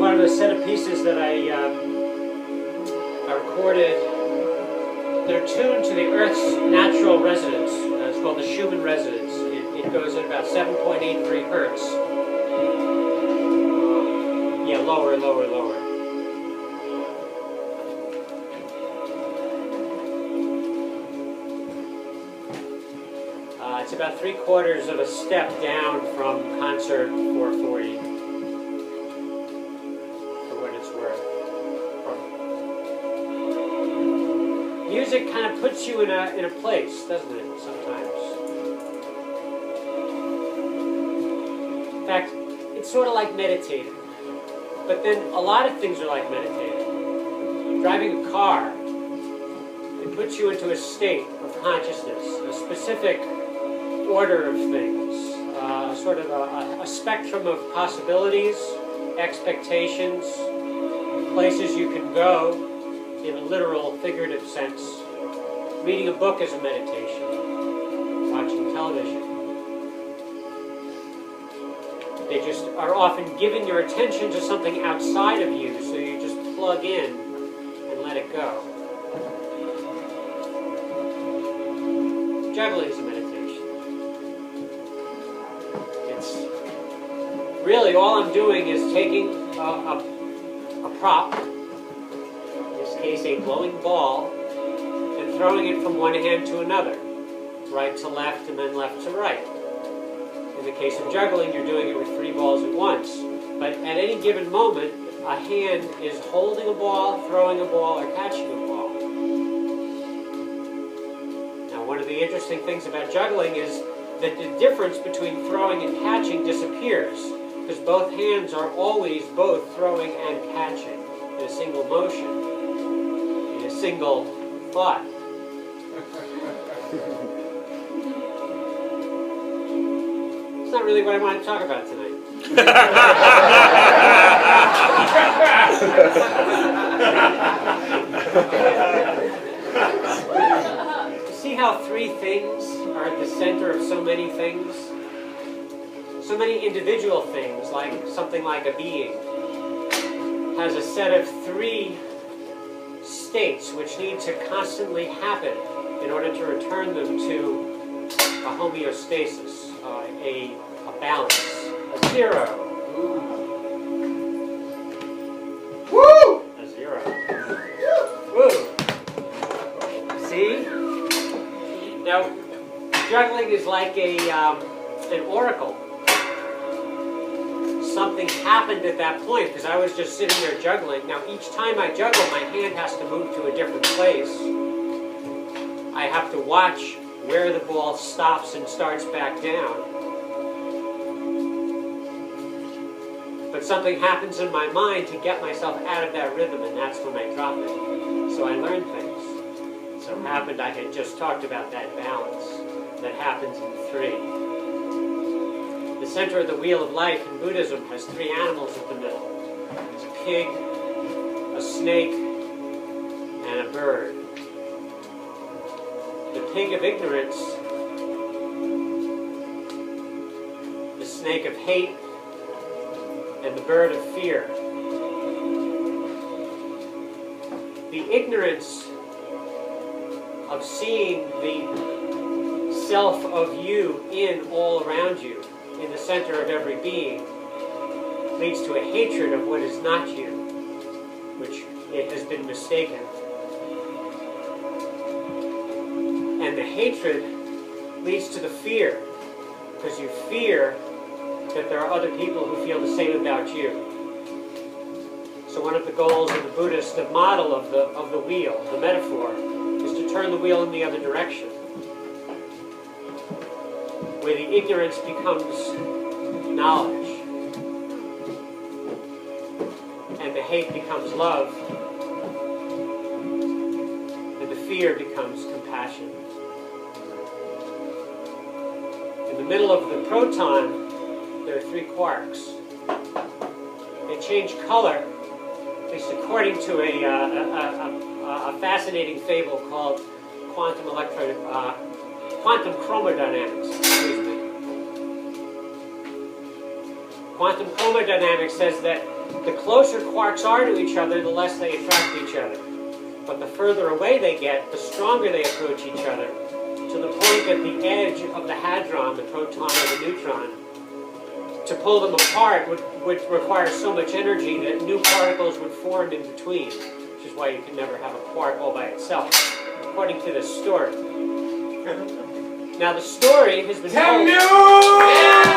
part of a set of pieces that I recorded. They're tuned to the Earth's natural resonance. It's called the Schumann resonance. It goes at about 7.83 hertz. Yeah, lower, lower, lower. It's about 3/4 of a step down from concert 440, for what it's worth. Music kind of puts you in a place, doesn't it, sometimes? In fact, it's sort of like meditating. But then a lot of things are like meditating. Driving a car, it puts you into a state of consciousness, a specific order of things, sort of a spectrum of possibilities, expectations, places you can go in a literal, figurative sense. Reading a book is a meditation. Watching television. They just are often giving your attention to something outside of you, so you just plug in and let it go. Juggling is a meditation. Really, all I'm doing is taking a prop, in this case a glowing ball, and throwing it from one hand to another, right to left and then left to right. In the case of juggling, you're doing it with 3 balls at once. But at any given moment, a hand is holding a ball, throwing a ball, or catching a ball. Now, one of the interesting things about juggling is that the difference between throwing and catching disappears, because both hands are always both throwing and catching in a single motion, in a single thought. It's not really what I want to talk about tonight. See how 3 things are at the center of so many things? So many individual things, like something like a being, has a set of 3 states which need to constantly happen in order to return them to a homeostasis, a balance, a 0. Woo! A 0. Woo! See? Now, juggling is like an oracle. Something happened at that point, because I was just sitting there juggling. Now, each time I juggle, my hand has to move to a different place. I have to watch where the ball stops and starts back down. But something happens in my mind to get myself out of that rhythm, and that's when I drop it. So I learn things. It so happened I had just talked about that balance that happens in 3. The center of the Wheel of Life in Buddhism has 3 animals at the middle. There's a pig, a snake, and a bird. The pig of ignorance, the snake of hate, and the bird of fear. The ignorance of seeing the self of you in all around you, in the center of every being, leads to a hatred of what is not you, which it has been mistaken. And the hatred leads to the fear, because you fear that there are other people who feel the same about you. So one of the goals of the Buddhist, the model of the wheel, the metaphor, is to turn the wheel in the other direction, where the ignorance becomes knowledge, and the hate becomes love, and the fear becomes compassion. In the middle of the proton, there are 3 quarks. They change color, at least according to a fascinating fable called quantum chromodynamics. Excuse me. Quantum chromodynamics says that The closer quarks are to each other, the less they attract each other. But the further away they get, the stronger they approach each other, to the point that the edge of the hadron, the proton or the neutron, to pull them apart would require so much energy that new particles would form in between, which is why you can never have a quark all by itself, according to this story. Now the story has been Tem told... Noon!